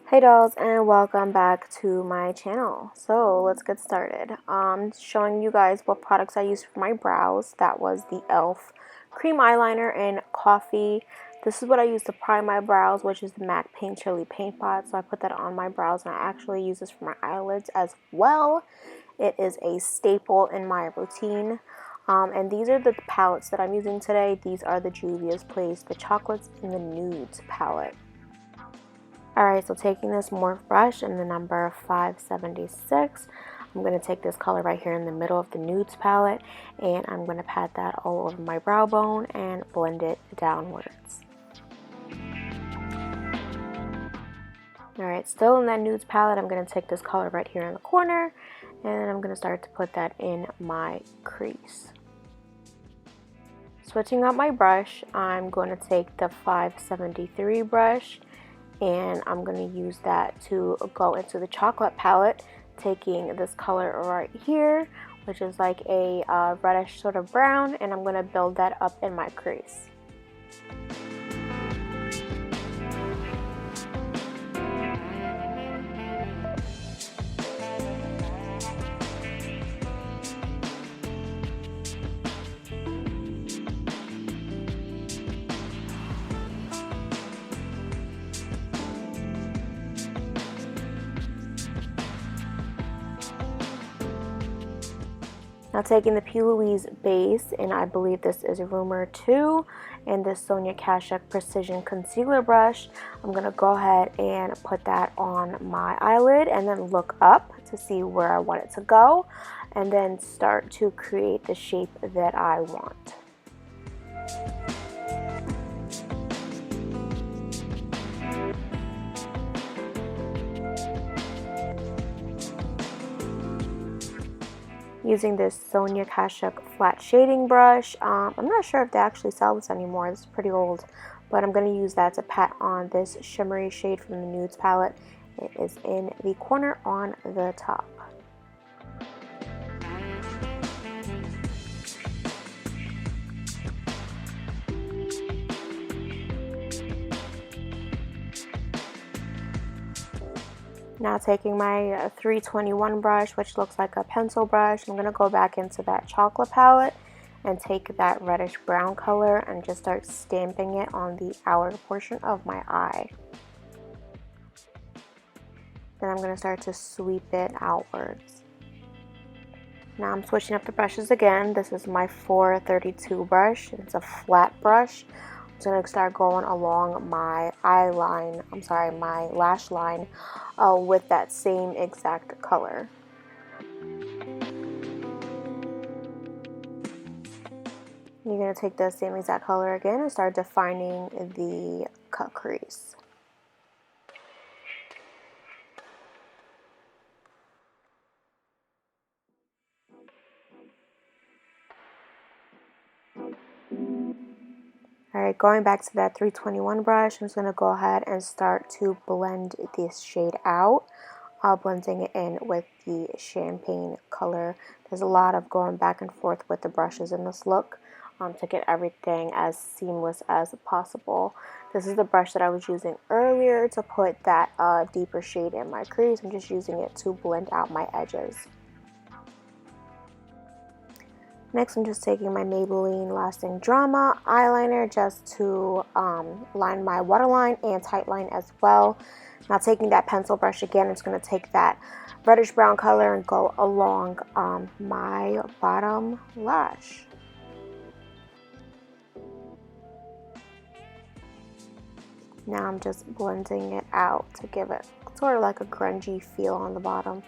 Hey dolls, and welcome back to my channel. So let's get started. Showing you guys what products I used for my brows. That was the e.l.f. cream eyeliner in coffee. This is what I use to prime my brows, which is the MAC Pink Chili Paint Pot. So I put that on my brows, and I actually use this for my eyelids as well. It is a staple in my routine. And these are the palettes that I'm using today. These are the Juvia's Place, the Chocolates and the Nudes palette. Alright, so taking this Morph brush in the number 576, I'm going to take this color right here in the middle of the Nudes palette, and I'm going to pat that all over my brow bone and blend it downwards. Alright, still in that Nudes palette, I'm going to take this color right here in the corner, and I'm going to start to put that in my crease. Switching up my brush, I'm going to take the 573 brush, and I'm going to use that to go into the chocolate palette, taking this color right here, which is like a reddish sort of brown, and I'm going to build that up in my crease. Now taking the P. Louise base, and I believe this is Rumor 2, and this Sonia Kashuk Precision Concealer brush, I'm going to go ahead and put that on my eyelid and then look up to see where I want it to go, and then start to create the shape that I want. Using this Sonia Kashuk flat shading brush. I'm not sure if they actually sell this anymore. This is pretty old, but I'm going to use that to pat on this shimmery shade from the Nudes palette. It is in the corner on the top. Now taking my 321 brush, which looks like a pencil brush, I'm going to go back into that chocolate palette and take that reddish brown color and just start stamping it on the outer portion of my eye. Then I'm going to start to sweep it outwards. Now I'm switching up the brushes again. This is my 432 brush. It's a flat brush. I'm going to start going along my my lash line with that same exact color. You're going to take the same exact color again and start defining the cut crease. Alright, going back to that 321 brush, I'm just going to go ahead and start to blend this shade out, blending it in with the champagne color. There's a lot of going back and forth with the brushes in this look to get everything as seamless as possible. This is the brush that I was using earlier to put that deeper shade in my crease. I'm just using it to blend out my edges. Next, I'm just taking my Maybelline Lasting Drama eyeliner just to line my waterline and tightline as well. Now taking that pencil brush again, I'm just going to take that reddish brown color and go along my bottom lash. Now I'm just blending it out to give it sort of like a grungy feel on the bottom.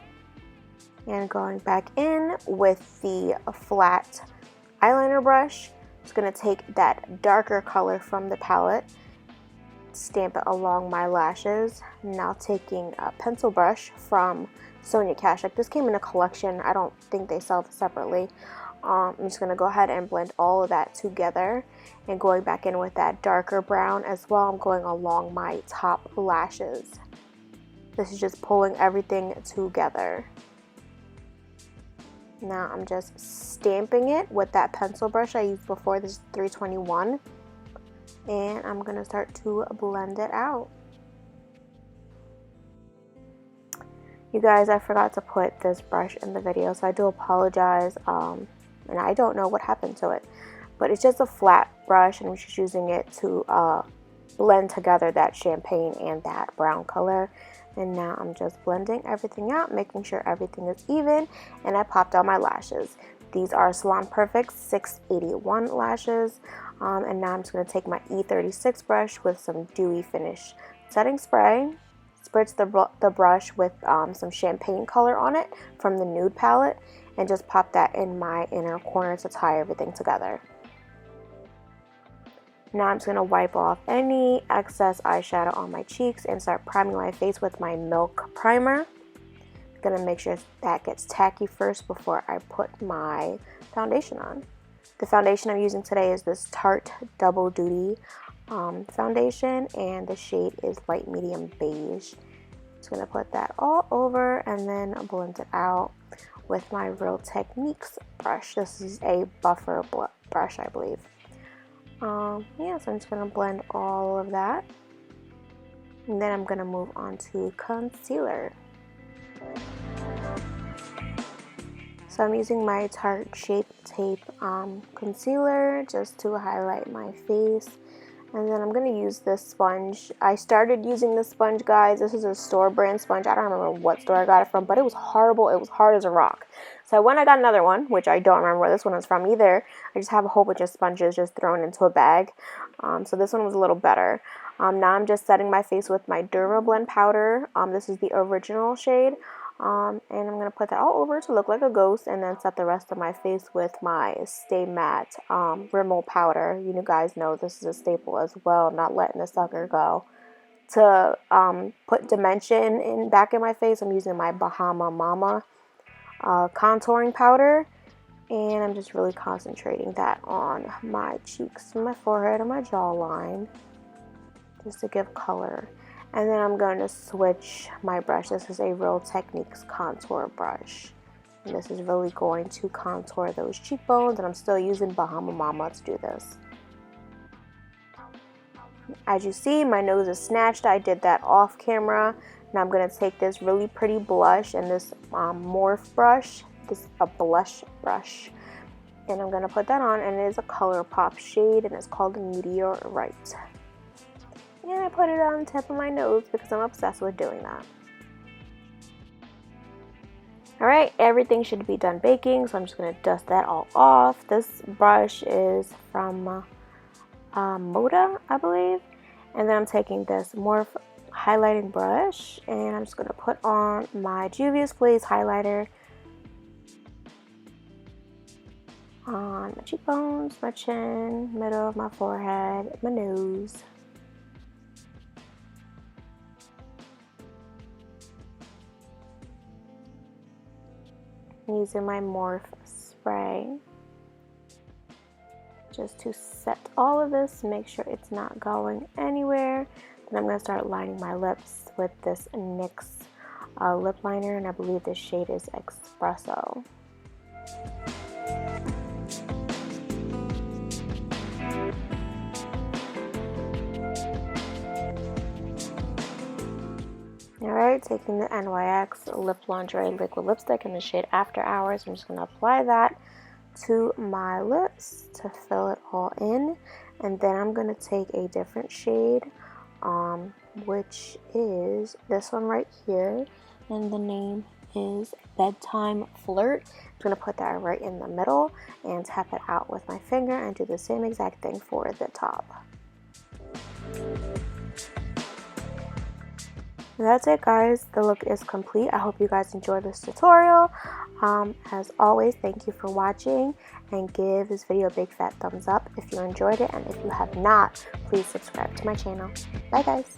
And going back in with the flat eyeliner brush, I'm just going to take that darker color from the palette, stamp it along my lashes. Now taking a pencil brush from Sonia Kashuk. This came in a collection. I don't think they sell this separately. I'm just going to go ahead and blend all of that together, and going back in with that darker brown as well. I'm going along my top lashes. This is just pulling everything together. Now I'm just stamping it with that pencil brush I used before. This is 321, and I'm going to start to blend it out. You guys, I forgot to put this brush in the video, so I do apologize, and I don't know what happened to it. But it's just a flat brush, and I'm just using it to blend together that champagne and that brown color. And now I'm just blending everything out, making sure everything is even, and I popped on my lashes. These are Salon Perfect 681 lashes, and now I'm just going to take my E36 brush with some dewy finish setting spray. Spritz the brush with some champagne color on it from the nude palette, and just pop that in my inner corner to tie everything together. Now I'm just going to wipe off any excess eyeshadow on my cheeks and start priming my face with my Milk primer. I'm going to make sure that gets tacky first before I put my foundation on. The foundation I'm using today is this Tarte Double Duty foundation, and the shade is light medium beige. Just going to put that all over and then blend it out with my Real Techniques brush. This is a buffer brush, I believe. Yeah, so I'm just going to blend all of that, and then I'm going to move on to concealer. So I'm using my Tarte Shape Tape concealer just to highlight my face. And then I'm going to use this sponge. I started using this sponge, guys. This is a store brand sponge. I don't remember what store I got it from, but it was horrible. It was hard as a rock. So when I got another one, which I don't remember where this one was from either, I just have a whole bunch of sponges just thrown into a bag. So this one was a little better. Now I'm just setting my face with my Derma Blend powder. This is the original shade. And I'm going to put that all over to look like a ghost, and then set the rest of my face with my Stay Matte Rimmel powder. You guys know this is a staple as well, not letting the sucker go. To put dimension back in my face, I'm using my Bahama Mama contouring powder, and I'm just really concentrating that on my cheeks, my forehead, and my jawline, just to give color. And then I'm going to switch my brush. This is a Real Techniques contour brush. And this is really going to contour those cheekbones. And I'm still using Bahama Mama to do this. As you see, my nose is snatched. I did that off camera. Now I'm going to take this really pretty blush and this Morph brush. This is a blush brush. And I'm going to put that on. And it is a ColourPop shade. And it's called Meteorite. And I put it on the tip of my nose because I'm obsessed with doing that. Alright, everything should be done baking, so I'm just going to dust that all off. This brush is from Moda, I believe. And then I'm taking this Morph highlighting brush, and I'm just going to put on my Juvia's Place highlighter on my cheekbones, my chin, middle of my forehead, my nose. Using my Morph spray just to set all of this, make sure it's not going anywhere. Then I'm going to start lining my lips with this NYX lip liner, and I believe this shade is Espresso. Alright, taking the NYX Lip Lingerie Liquid Lipstick in the shade After Hours. I'm just going to apply that to my lips to fill it all in. And then I'm going to take a different shade, which is this one right here. And the name is Bedtime Flirt. I'm going to put that right in the middle and tap it out with my finger and do the same exact thing for the top. That's it, guys. The look is complete. I hope you guys enjoyed this tutorial. As always, thank you for watching, and give this video a big fat thumbs up if you enjoyed it, and if you have not, please subscribe to my channel. Bye, guys.